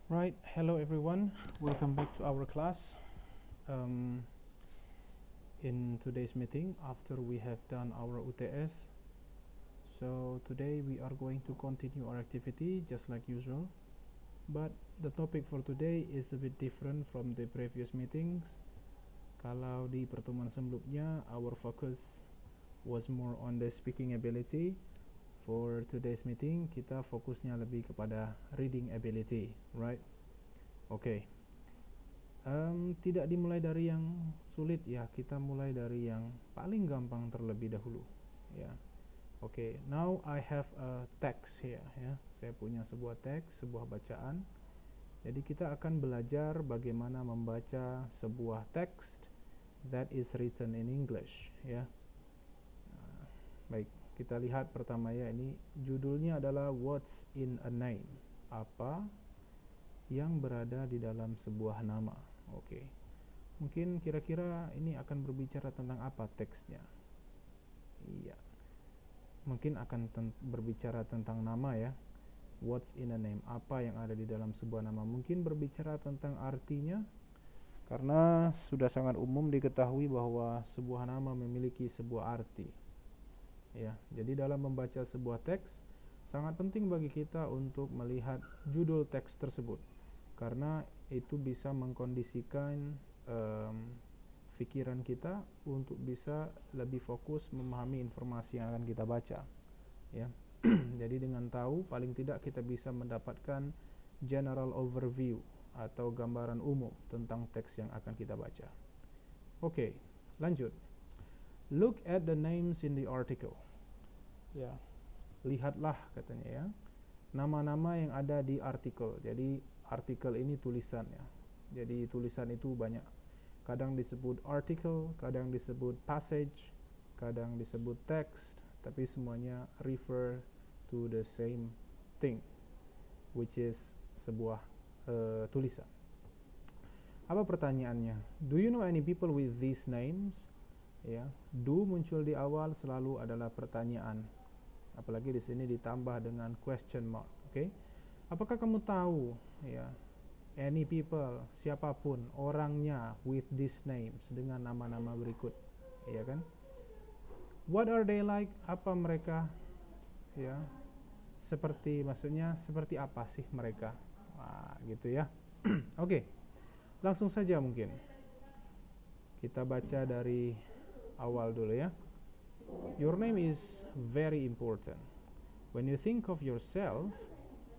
Right, hello everyone. Welcome back to our class. Um, in today's meeting, after we have done our UTS, so today we are going to continue our activity just like usual. But the topic for today is a bit different from the previous meetings. Kalau di pertemuan sebelumnya, our focus was more on the speaking ability. For today's meeting, kita fokusnya lebih kepada reading ability, right? Okay. Tidak dimulai dari yang sulit ya, kita mulai dari yang paling gampang terlebih dahulu ya. Oke, now I have a text here ya. Saya punya sebuah teks, sebuah bacaan. Jadi kita akan belajar bagaimana membaca sebuah teks that is written in English ya. Baik, kita lihat pertama ya, ini judulnya adalah What's in a Name? Apa yang berada di dalam sebuah nama. Oke. Mungkin kira-kira ini akan berbicara tentang apa teksnya? Iya. Mungkin akan berbicara tentang nama ya. What's in a name? Apa yang ada di dalam sebuah nama? Mungkin berbicara tentang artinya. Karena sudah sangat umum diketahui bahwa sebuah nama memiliki sebuah arti. Ya, jadi dalam membaca sebuah teks sangat penting bagi kita untuk melihat judul teks tersebut. Karena itu bisa mengkondisikan pikiran kita untuk bisa lebih fokus memahami informasi yang akan kita baca ya. Jadi dengan tahu paling tidak kita bisa mendapatkan general overview atau gambaran umum tentang teks yang akan kita baca. Oke, lanjut. Look at the names in the article. Ya, lihatlah katanya ya, nama-nama yang ada di artikel. Jadi artikel ini tulisan ya. Jadi tulisan itu banyak. Kadang disebut article, kadang disebut passage, kadang disebut text, tapi semuanya refer to the same thing, which is sebuah tulisan. Apa pertanyaannya? Do you know any people with these names? Ya, do muncul di awal selalu adalah pertanyaan. Apalagi di sini ditambah dengan question mark, oke? Apakah kamu tahu ya, any people, siapapun orangnya with these names dengan nama-nama berikut, ya kan? What are they like? Apa mereka ya? Seperti, maksudnya seperti apa sih mereka? Wah, gitu ya. Oke. Langsung saja mungkin. Kita baca dari awal dulu ya. Your name is very important. When you think of yourself,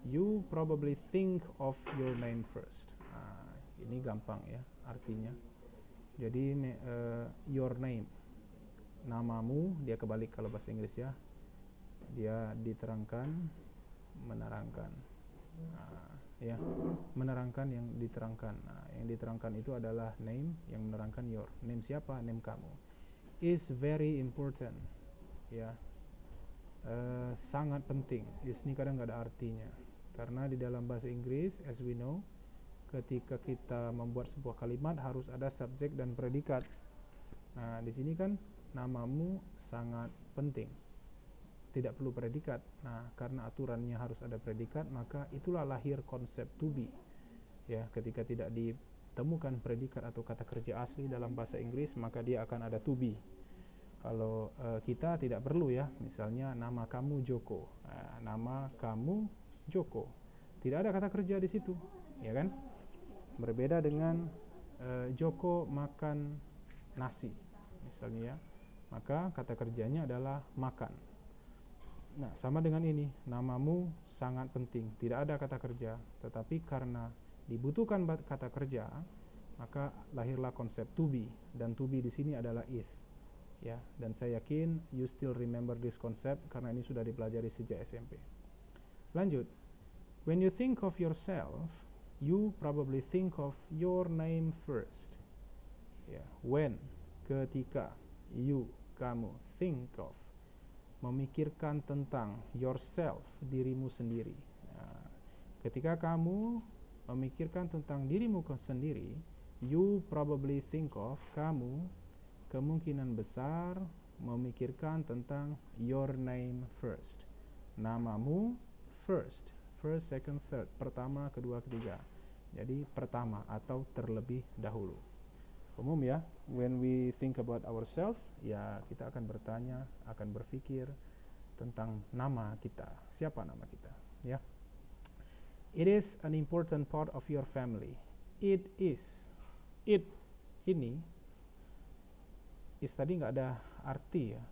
you probably think of your name first. Nah, ini gampang ya artinya. Jadi your name, namamu, dia kebalik kalau bahasa Inggris ya. Dia diterangkan, menerangkan. Nah, ya, menerangkan yang diterangkan. Nah, yang diterangkan itu adalah name, yang menerangkan your. Name siapa? Name kamu. Is very important. Ya. Sangat penting. Di sini kadang nggak ada artinya. Karena di dalam bahasa Inggris, as we know, ketika kita membuat sebuah kalimat harus ada subjek dan predikat. Nah, di sini kan namamu sangat penting. Tidak perlu predikat. Nah, karena aturannya harus ada predikat, maka itulah lahir konsep to be. Ya, ketika tidak ditemukan predikat atau kata kerja asli dalam bahasa Inggris, maka dia akan ada to be. Kalau kita tidak perlu ya, misalnya nama kamu Joko. Nah, nama kamu Joko. Tidak ada kata kerja di situ, ya kan? Berbeda dengan Joko makan nasi, misalnya ya. Maka kata kerjanya adalah makan. Nah, sama dengan ini, namamu sangat penting. Tidak ada kata kerja, tetapi karena dibutuhkan kata kerja, maka lahirlah konsep to be, dan to be di sini adalah is. Ya, dan saya yakin you still remember this concept karena ini sudah dipelajari sejak SMP. Lanjut. When you think of yourself, you probably think of your name first. Ya, when, ketika, you, kamu, think of, memikirkan tentang yourself, dirimu sendiri. Nah, ketika kamu memikirkan tentang dirimu sendiri, you probably think of, kamu kemungkinan besar memikirkan tentang your name first. Namamu first. First, second, third. Pertama, kedua, ketiga. Jadi pertama atau terlebih dahulu. Umum ya, when we think about ourselves, ya kita akan bertanya, akan berpikir tentang nama kita, siapa nama kita, ya. It is an important part of your family. It is. It ini is tadi nggak ada arti ya.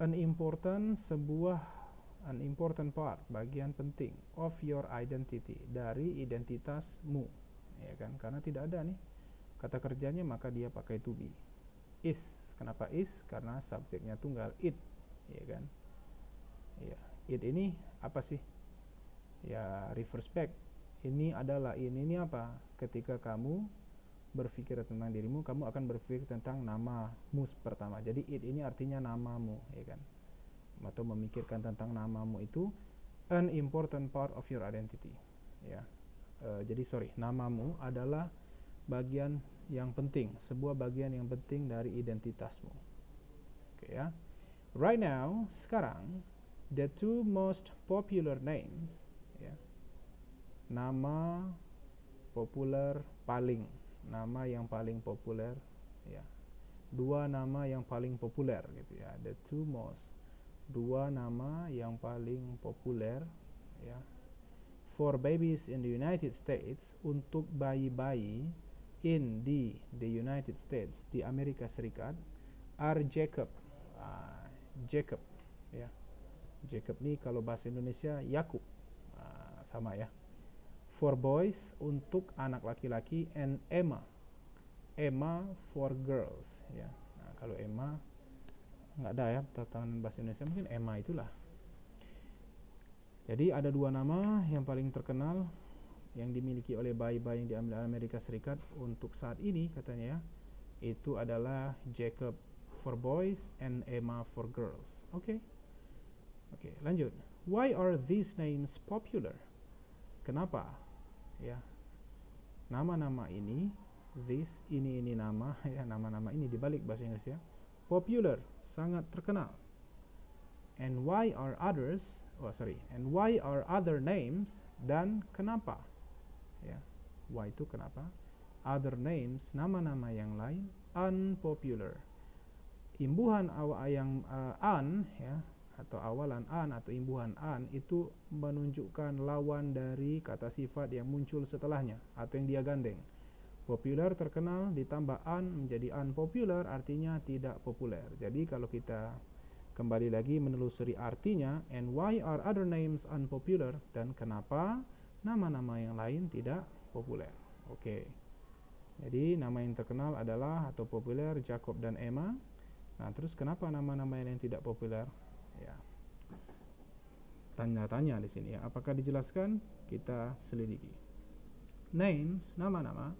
An important part, bagian penting of your identity, dari identitasmu, ya kan? Karena tidak ada nih kata kerjanya, maka dia pakai to be. Is, kenapa is? Karena subjeknya tunggal, it, ya kan? Ya, it ini apa sih? Ya, reverse back. Ini adalah ini apa? Ketika kamu berpikir tentang dirimu, kamu akan berpikir tentang namamu pertama. Jadi it ini artinya namamu, ya kan? Atau memikirkan tentang namamu itu an important part of your identity, ya. Jadi namamu adalah bagian yang penting, sebuah bagian yang penting dari identitasmu. Oke, ya. Right now, sekarang, the two most popular names, ya, nama populer paling, nama yang paling populer, ya, dua nama yang paling populer gitu ya, the two most, dua nama yang paling populer, ya, for babies in the United States, untuk bayi-bayi in the United States, di Amerika Serikat, are Jacob. Jacob, ya. Jacob ini kalau bahasa Indonesia Yakub, sama ya. For boys, untuk anak laki-laki, and Emma. Emma for girls, ya. Nah, kalau Emma nggak ada ya tatanan bahasa Indonesia, mungkin Emma itulah. Jadi ada dua nama yang paling terkenal yang dimiliki oleh bayi-bayi di Amerika Serikat untuk saat ini katanya ya, itu adalah Jacob for boys and Emma for girls. Oke, lanjut. Why are these names popular? Kenapa ya nama-nama ini, this ini nama ya, nama-nama ini dibalik bahasa Inggris ya, popular, sangat terkenal. And why are other names, dan kenapa ya, why itu kenapa, other names, nama-nama yang lain, unpopular, imbuhan yang an ya, atau awalan an atau imbuhan an itu menunjukkan lawan dari kata sifat yang muncul setelahnya atau yang dia gandeng. Popular, terkenal, ditambah an menjadi unpopular, artinya tidak populer. Jadi kalau kita kembali lagi menelusuri artinya, and why are other names unpopular, dan kenapa nama-nama yang lain tidak populer. Oke. Jadi nama yang terkenal adalah atau populer Jacob dan Emma. Nah, terus kenapa nama-nama yang tidak populer? Ya. Tanya-tanya di sini ya. Apakah dijelaskan? Kita selidiki. Names, nama-nama,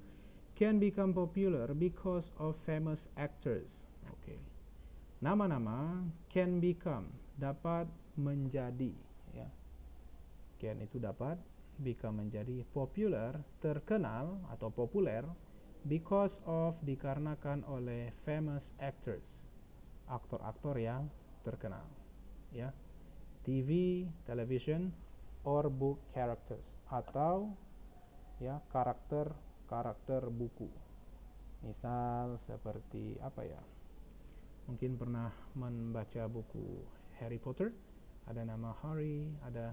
can become popular because of famous actors. Oke. Nama-nama can become, dapat menjadi ya. Can itu dapat, become menjadi, popular, terkenal atau populer, because of, dikarenakan oleh, famous actors, aktor-aktor yang terkenal ya. TV, television, or book characters, atau ya karakter buku. Misal seperti apa ya, mungkin pernah membaca buku Harry Potter, ada nama Harry, ada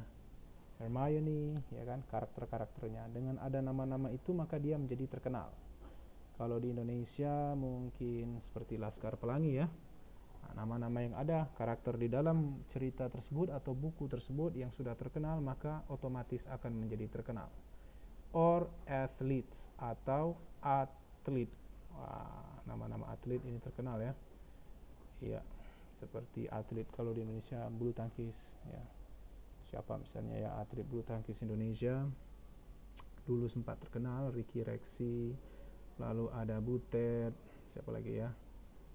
Hermione, ya kan, karakter-karakternya. Dengan ada nama-nama itu maka dia menjadi terkenal. Kalau di Indonesia mungkin seperti Laskar Pelangi ya. Nah, nama-nama yang ada, karakter di dalam cerita tersebut atau buku tersebut yang sudah terkenal, maka otomatis akan menjadi terkenal. Or athletes, atau atlet. Wah, nama-nama atlet ini terkenal ya. Iya, seperti atlet kalau di Indonesia bulu tangkis ya. Siapa misalnya ya atlet bulu tangkis Indonesia dulu sempat terkenal, Ricky Rexi, lalu ada Butet, siapa lagi ya,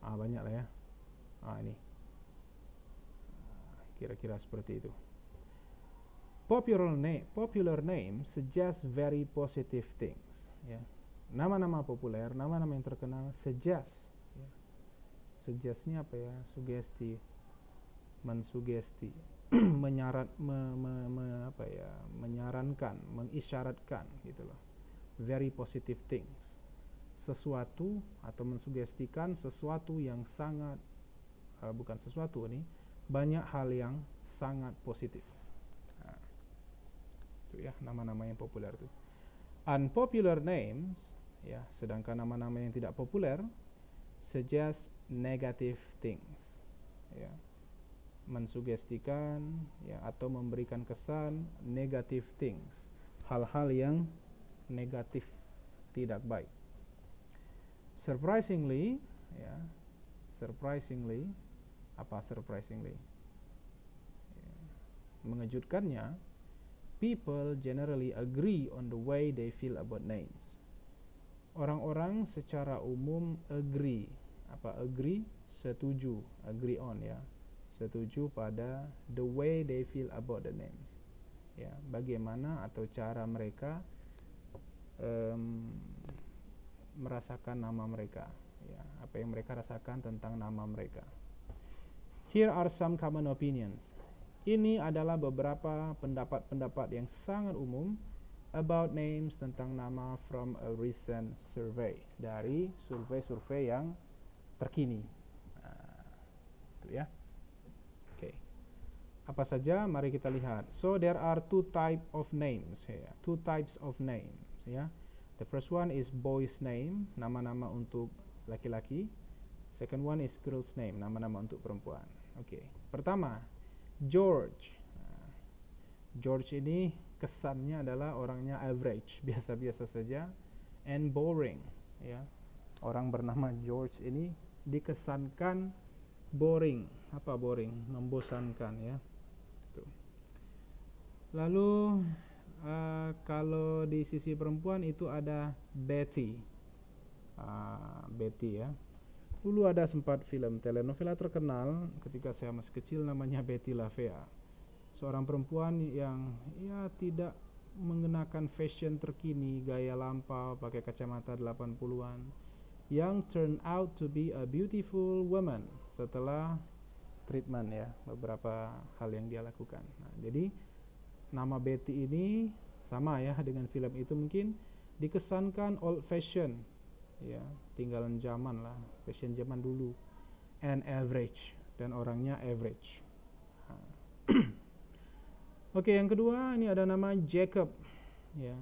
banyak lah ya. Ini kira-kira seperti itu. Popular name suggest very positive things ya. Nama-nama populer, nama-nama yang terkenal suggest ya. Suggestnya apa ya, sugesti, mensugesti, menyarankan, mengisyaratkan gitu loh. very positive things. Sesuatu atau mensugestikan sesuatu yang sangat bukan sesuatu nih, banyak hal yang sangat positif. Itu ya nama-nama yang populer itu. Unpopular names, ya, sedangkan nama-nama yang tidak populer suggest negative things, ya, mensugestikan, ya, atau memberikan kesan negative things, hal-hal yang negatif, tidak baik. Surprisingly, ya, surprisingly, apa surprisingly? Ya, mengejutkannya, people generally agree on the way they feel about names. Orang-orang secara umum agree. Apa agree? Setuju, agree on, ya. Setuju pada the way they feel about the names. Ya, bagaimana atau cara mereka merasakan nama mereka, ya, apa yang mereka rasakan tentang nama mereka. Here are some common opinions. Ini adalah beberapa pendapat-pendapat yang sangat umum about names, tentang nama, from a recent survey, dari survei-survei yang terkini. Itu ya. Okay. Apa saja? Mari kita lihat. So there are two types of names here. Two types of names, ya. The first one is boys name, nama-nama untuk laki-laki. Second one is girls name, nama-nama untuk perempuan. Okay. Pertama, George. George ini kesannya adalah orangnya average, biasa-biasa saja, and boring, ya. Orang bernama George ini dikesankan boring. Apa boring? Membosankan, ya. Tuh. Lalu kalau di sisi perempuan itu ada Betty. Betty, ya. Dulu ada sempat film telenovela terkenal ketika saya masih kecil, namanya Betty La Fea. Seorang perempuan yang ya tidak mengenakan fashion terkini, gaya lampau, pakai kacamata 80-an, yang turn out to be a beautiful woman setelah treatment, ya, beberapa hal yang dia lakukan. Nah, jadi nama Betty ini sama, ya, dengan film itu, mungkin dikesankan old fashion, ya, tinggalan zaman lah, fashion zaman dulu, and average, dan orangnya average. Oke, yang kedua ini ada nama Jacob, ya.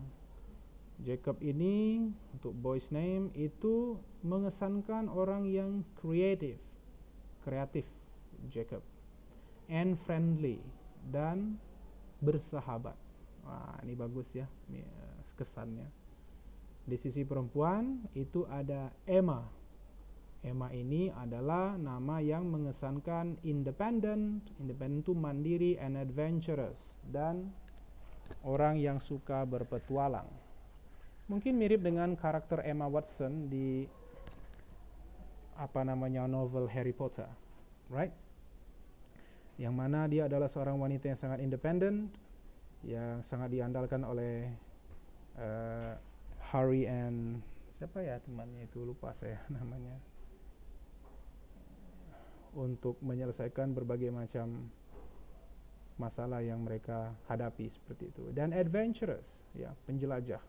Jacob ini untuk boys name itu mengesankan orang yang kreatif, Jacob, and friendly, dan bersahabat. Wah, ini bagus, ya, kesannya. Di sisi perempuan itu ada Emma. Emma ini adalah nama yang mengesankan independent itu mandiri, and adventurous, dan orang yang suka berpetualang. Mungkin mirip dengan karakter Emma Watson di novel Harry Potter, right? Yang mana dia adalah seorang wanita yang sangat independent, yang sangat diandalkan oleh Harry and siapa ya temannya itu, lupa saya namanya, untuk menyelesaikan berbagai macam masalah yang mereka hadapi seperti itu. Dan adventurous, ya, penjelajah,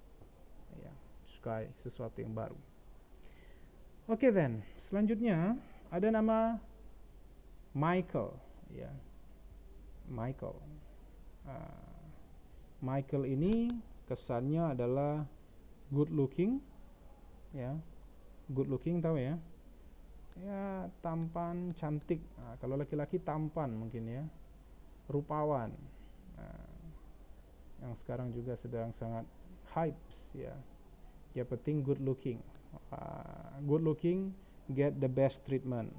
ya, suka sesuatu yang baru. Okay, then selanjutnya ada nama Michael, ya. Michael ini kesannya adalah good looking, ya. Good looking, tahu ya? Ya, tampan, cantik. Nah, kalau laki-laki tampan mungkin, ya. Rupawan. Yang sekarang juga sedang sangat hype, ya. Ya, penting good looking. Good looking get the best treatment.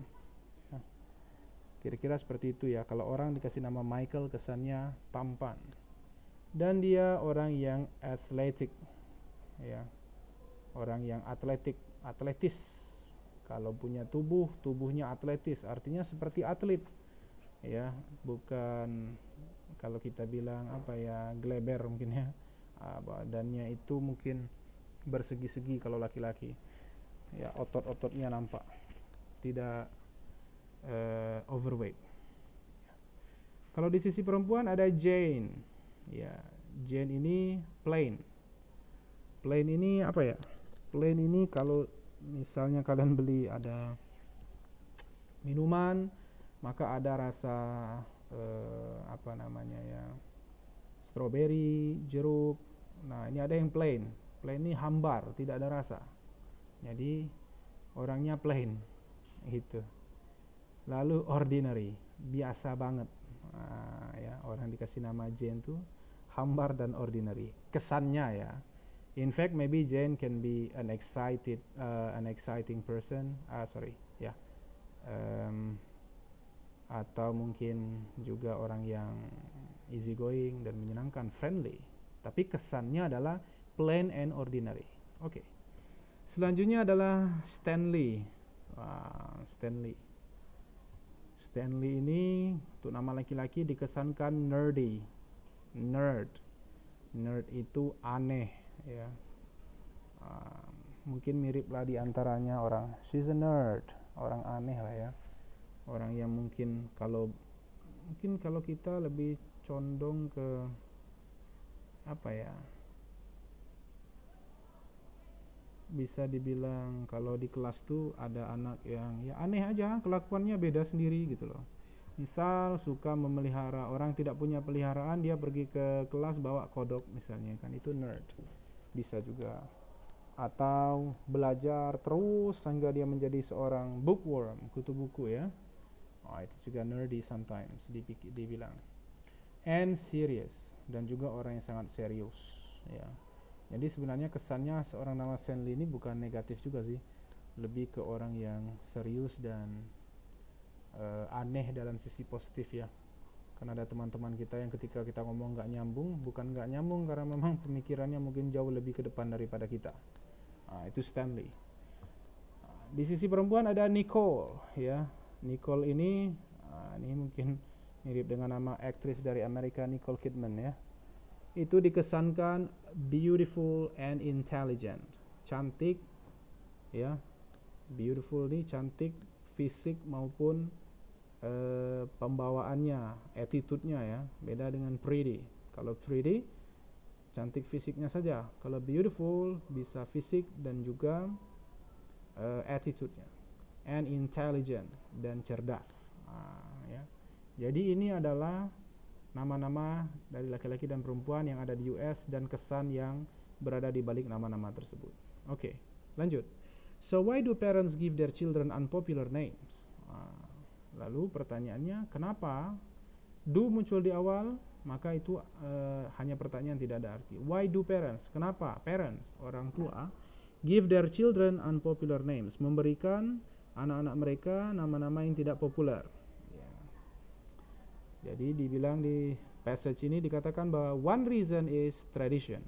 Kira-kira seperti itu, ya. Kalau orang dikasih nama Michael, kesannya tampan. Dan dia orang yang athletic, ya. Orang yang atletis. Kalau punya tubuhnya atletis, artinya seperti atlet, ya. Bukan kalau kita bilang gleber mungkin, ya. Badannya itu mungkin bersegi-segi kalau laki-laki, ya, otot-ototnya nampak, tidak overweight. Kalau di sisi perempuan ada Jane, ya. Jane ini plain, Plain ini apa ya? Plain ini kalau misalnya kalian beli ada minuman, maka ada rasa apa namanya ya, strawberry, jeruk. Nah ini ada yang plain. Plain ini hambar, tidak ada rasa. Jadi orangnya plain gitu. Lalu ordinary, biasa banget. Nah, ya, orang dikasih nama Jane tuh hambar dan ordinary. Kesannya ya. In fact, maybe Jane can be an exciting person. Sorry, ya. Atau mungkin juga orang yang easygoing dan menyenangkan, friendly. Tapi kesannya adalah plain and ordinary. Oke. Selanjutnya adalah Stanley. Stanley. Stanley ini untuk nama laki-laki dikesankan nerdy. Nerd itu aneh ya. Mungkin mirip lah di antaranya orang she's a nerd, orang aneh lah ya. Orang yang mungkin kalau kita lebih condong ke apa ya, bisa dibilang kalau di kelas tuh ada anak yang ya aneh aja, kelakuannya beda sendiri gitu loh. Misal suka memelihara, orang tidak punya peliharaan, dia pergi ke kelas bawa kodok misalnya, kan itu nerd. Bisa juga. Atau belajar terus sehingga dia menjadi seorang bookworm, kutu buku ya. Itu juga nerdy sometimes dibilang. And serious, dan juga orang yang sangat serius ya. Jadi sebenarnya kesannya seorang nama Stanley ini bukan negatif juga sih, lebih ke orang yang serius dan aneh dalam sisi positif ya. Karena ada teman-teman kita yang ketika kita ngomong nggak nyambung, bukan nggak nyambung karena memang pemikirannya mungkin jauh lebih ke depan daripada kita. Itu Stanley. Di sisi perempuan ada Nicole ya. Nicole ini mungkin mirip dengan nama aktris dari Amerika, Nicole Kidman ya. Itu dikesankan beautiful and intelligent, cantik ya. Beautiful nih cantik, fisik maupun pembawaannya, attitude-nya ya. Beda dengan pretty. Kalau pretty cantik fisiknya saja, kalau beautiful bisa fisik dan juga attitude-nya. And intelligent, dan cerdas ya. Jadi ini adalah nama-nama dari laki-laki dan perempuan yang ada di US dan kesan yang berada di balik nama-nama tersebut. Oke, lanjut. So why do parents give their children unpopular names? Lalu pertanyaannya, kenapa do muncul di awal? Maka itu hanya pertanyaan, tidak ada arti. Why do parents? Kenapa parents, orang tua, give their children unpopular names, memberikan anak-anak mereka nama-nama yang tidak populer. Jadi dibilang di passage ini dikatakan bahwa one reason is tradition.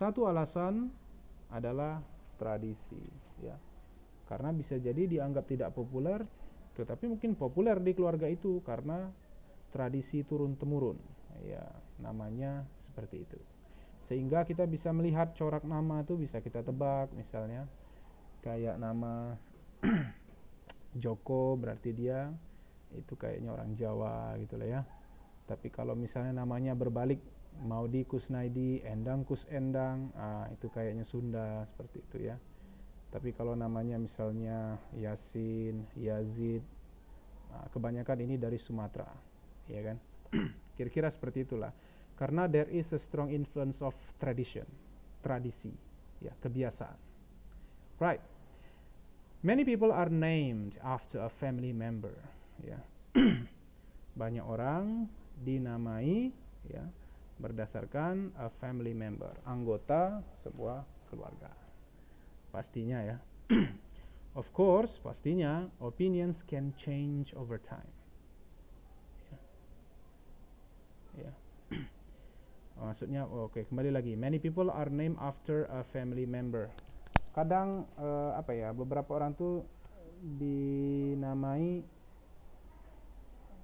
Satu alasan adalah tradisi ya. Karena bisa jadi dianggap tidak populer, tetapi mungkin populer di keluarga itu karena tradisi turun temurun. Ya, namanya seperti itu. Sehingga kita bisa melihat corak nama itu bisa kita tebak, misalnya kayak nama Joko berarti dia itu kayaknya orang Jawa gitu lah ya. Tapi kalau misalnya namanya berbalik, Maudi Kusnaidi, Endang Kusendang, itu kayaknya Sunda, seperti itu ya. Tapi kalau namanya misalnya Yasin, Yazid, kebanyakan ini dari Sumatera, ya kan? Kira-kira seperti itulah. Karena there is a strong influence of tradition, tradisi, ya, kebiasaan. Right. Many people are named after a family member, ya. Banyak orang dinamai ya berdasarkan a family member, anggota sebuah keluarga. Pastinya ya. Of course, pastinya opinions can change over time. Ya. Maksudnya oke, kembali lagi. Many people are named after a family member. Kadang beberapa orang tuh dinamai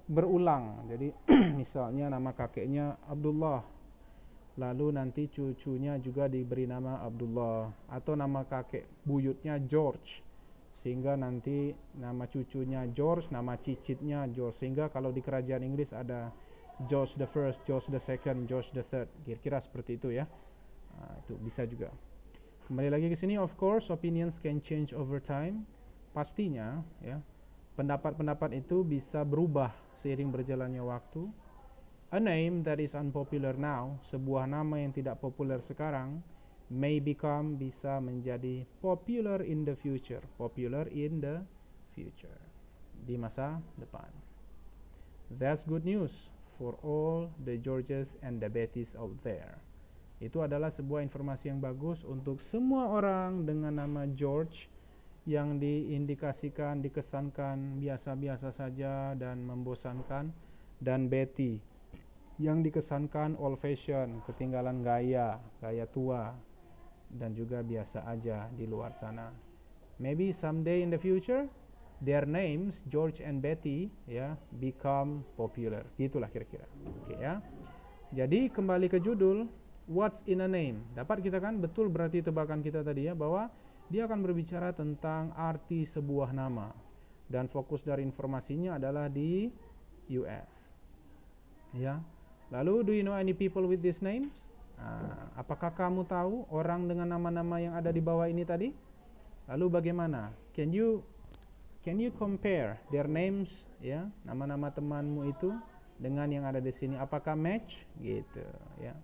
berulang. Jadi misalnya nama kakeknya Abdullah, lalu nanti cucunya juga diberi nama Abdullah, atau nama kakek buyutnya George, sehingga nanti nama cucunya George, nama cicitnya George, sehingga kalau di kerajaan Inggris ada George the First, George the Second, George the Third, kira-kira seperti itu ya. Itu bisa juga. Kembali lagi ke sini, of course opinions can change over time. Pastinya ya, pendapat-pendapat itu bisa berubah seiring berjalannya waktu. A name that is unpopular now, sebuah nama yang tidak populer sekarang, may become, bisa menjadi popular in the future. Popular in the future, di masa depan. That's good news for all the Georges and the Bettys out there. Itu adalah sebuah informasi yang bagus untuk semua orang dengan nama George yang diindikasikan, dikesankan biasa-biasa saja dan membosankan, dan Betty yang dikesankan old fashion, ketinggalan gaya, gaya tua, dan juga biasa aja di luar sana. Maybe someday in the future their names George and Betty ya become popular. Itulah kira-kira. Oke ya. Jadi kembali ke judul, what's in a name? Dapat kita kan betul berarti tebakan kita tadi ya, bahwa dia akan berbicara tentang arti sebuah nama, dan fokus dari informasinya adalah di US. Ya. Lalu, do you know any people with these names? Apakah kamu tahu orang dengan nama-nama yang ada di bawah ini tadi? Lalu bagaimana? Can you compare their names ya, nama-nama temanmu itu dengan yang ada di sini? Apakah match? Gitu ya.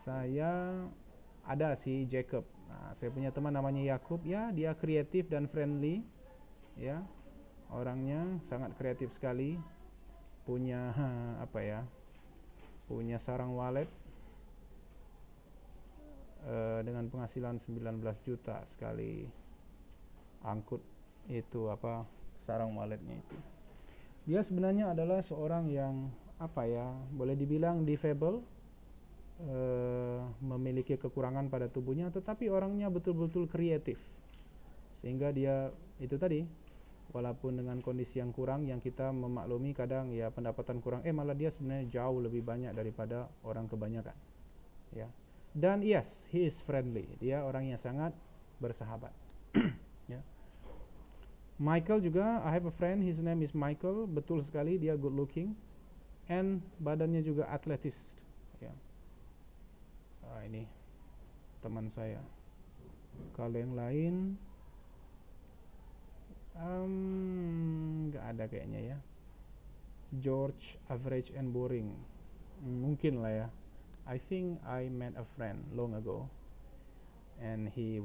Saya ada si Jacob. Saya punya teman namanya Yakub ya, dia kreatif dan friendly ya. Orangnya sangat kreatif sekali. Punya punya sarang walet dengan penghasilan 19 juta sekali angkut itu sarang waletnya itu. Dia sebenarnya adalah seorang yang boleh dibilang difabel, memiliki kekurangan pada tubuhnya, tetapi orangnya betul-betul kreatif, sehingga dia itu tadi, walaupun dengan kondisi yang kurang, yang kita memaklumi kadang ya pendapatan kurang, malah dia sebenarnya jauh lebih banyak daripada orang kebanyakan ya. Dan yes, he is friendly, dia orang yang sangat bersahabat. Ya. Michael juga, I have a friend, his name is Michael, betul sekali, dia good looking and badannya juga atletis ya. Ini teman saya. Kalau yang lain nggak ada kayaknya ya. George, average and boring, mungkin lah ya. I think I met a friend long ago and he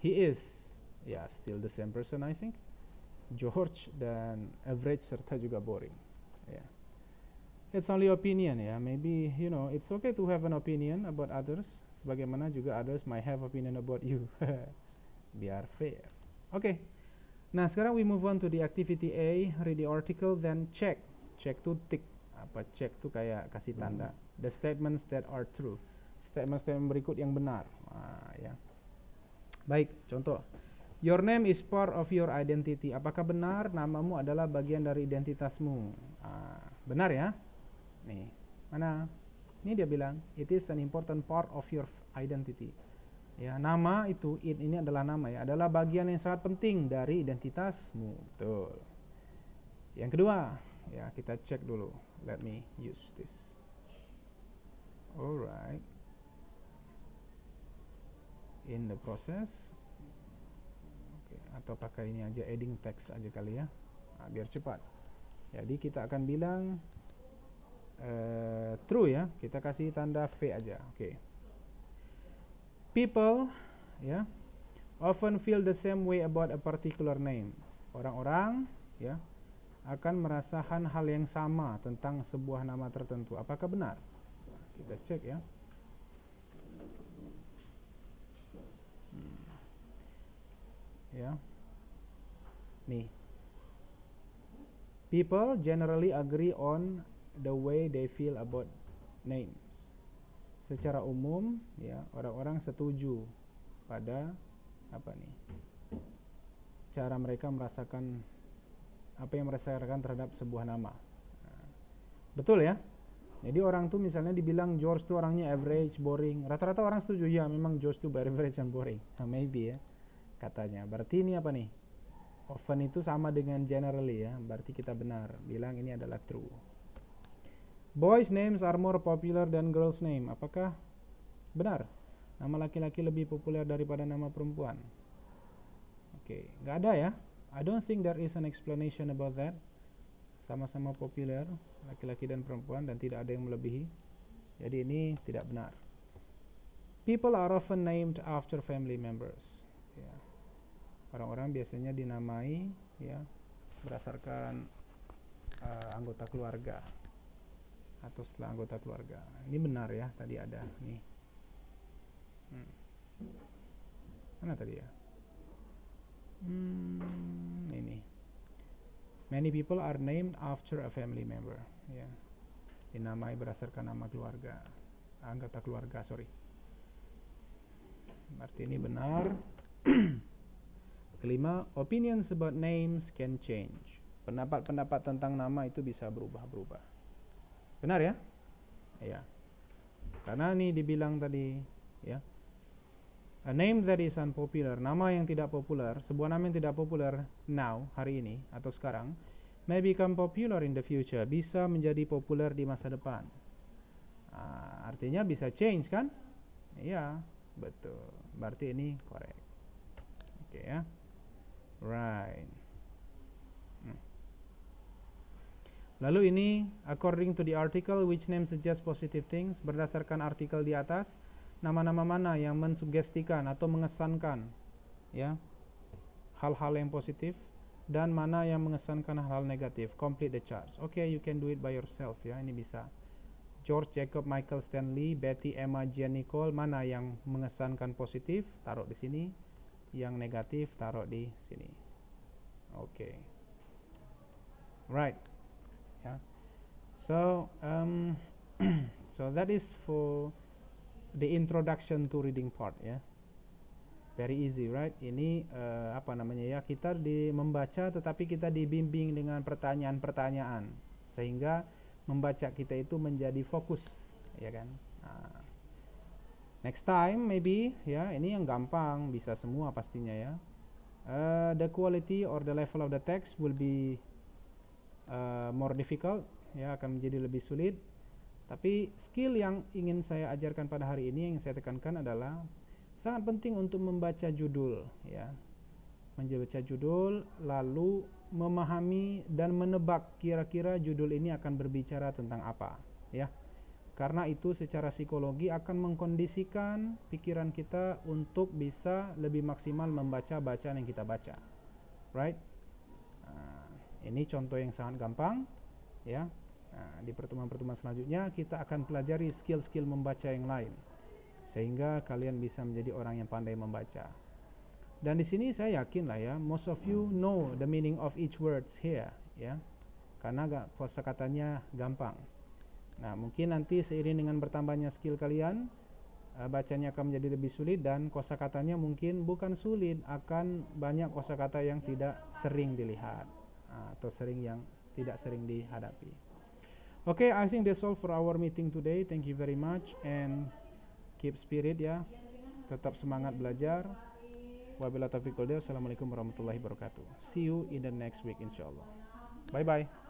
is still the same person I think. George dan average serta juga boring ya. It's only opinion ya. Maybe it's okay to have an opinion about others, sebagaimana juga others might have opinion about you. Biar fair. Okay. Nah, sekarang we move on to the activity A. Read the article, then check. Check to tick. Check tuh kayak kasih tanda. The statements that are true. Statement-statement berikut yang benar. Ya. Baik, contoh. Your name is part of your identity. Apakah benar namamu adalah bagian dari identitasmu? Benar ya? Nih, mana? Ini dia bilang, it is an important part of your identity. Ya, nama itu, ini adalah nama ya, adalah bagian yang sangat penting dari identitasmu. Betul. Yang kedua, ya kita cek dulu. Let me use this. Alright. In the process. Atau pakai ini aja, adding text aja kali ya, biar cepat. Jadi kita akan bilang true ya, kita kasih tanda V aja. Oke. People ya often feel the same way about a particular name. Orang-orang ya akan merasakan hal yang sama tentang sebuah nama tertentu. Apakah benar? Kita cek ya. Ya. Nih. People generally agree on the way they feel about names. Secara umum ya, orang-orang setuju pada cara mereka merasakan apa yang mereka rasakan terhadap sebuah nama. Betul ya? Jadi orang tuh misalnya dibilang George tuh orangnya average, boring. Rata-rata orang setuju ya, memang George tuh average and boring. Maybe ya katanya. Berarti ini apa nih? Often itu sama dengan generally ya. Berarti kita benar bilang ini adalah true. Boys names are more popular than girls name. Apakah benar? Nama laki-laki lebih populer daripada nama perempuan. Oke, nggak ada ya. I don't think there is an explanation about that. Sama-sama populer laki-laki dan perempuan dan tidak ada yang melebihi. Jadi ini tidak benar. People are often named after family members. Ya. Orang-orang biasanya dinamai ya berdasarkan anggota keluarga atau setelah anggota keluarga. Ini benar ya, tadi ada nih. Mana tadi ya? Ini. Many people are named after a family member. Ya. Dinamai berdasarkan nama keluarga, anggota keluarga, sorry. Berarti ini benar. Kelima, opinions about names can change. Pendapat-pendapat tentang nama itu bisa berubah-berubah. Benar ya? Ya. Karena ini dibilang tadi, ya. A name that is unpopular, nama yang tidak populer, sebuah nama yang tidak populer now, hari ini atau sekarang, may become popular in the future, bisa menjadi populer di masa depan. Artinya bisa change kan? Iya, betul. Berarti ini correct. Oke ya. Right. Lalu ini, according to the article, which name suggests positive things, berdasarkan artikel di atas, nama-nama mana yang mensugestikan atau mengesankan ya hal-hal yang positif dan mana yang mengesankan hal-hal negatif. Complete the charts. Okay, you can do it by yourself ya. Ini bisa. George, Jacob, Michael, Stanley, Betty, Emma, Jen, Nicole, mana yang mengesankan positif, taruh di sini. Yang negatif taruh di sini. Okay. Right. Yeah. So so that is for the introduction to reading part ya. Very easy, right? Ini apa namanya ya? Kita membaca tetapi kita dibimbing dengan pertanyaan-pertanyaan sehingga membaca kita itu menjadi fokus, ya kan? Next time maybe ya, ini yang gampang, bisa semua pastinya ya. The quality or the level of the text will be more difficult ya, akan menjadi lebih sulit. Tapi skill yang ingin saya ajarkan pada hari ini, yang saya tekankan adalah sangat penting untuk membaca judul ya. Membaca judul lalu memahami dan menebak kira-kira judul ini akan berbicara tentang apa ya. Karena itu secara psikologi akan mengkondisikan pikiran kita untuk bisa lebih maksimal membaca bacaan yang kita baca. Right? Ini contoh yang sangat gampang ya. Di pertemuan-pertemuan selanjutnya kita akan pelajari skill-skill membaca yang lain sehingga kalian bisa menjadi orang yang pandai membaca. Dan di sini saya yakin lah ya, most of you know the meaning of each words here ya. Karena kosakatanya gampang. Nah, mungkin nanti seiring dengan bertambahnya skill kalian, bacanya akan menjadi lebih sulit dan kosakatanya mungkin bukan sulit, akan banyak kosakata yang tidak sering dilihat atau tidak sering dihadapi. Okay, I think that's all for our meeting today. Thank you very much and keep spirit ya. Tetap semangat belajar. Wabillahi taufiq wal hidayah. Assalamualaikum warahmatullahi wabarakatuh. See you in the next week insyaallah. Bye bye.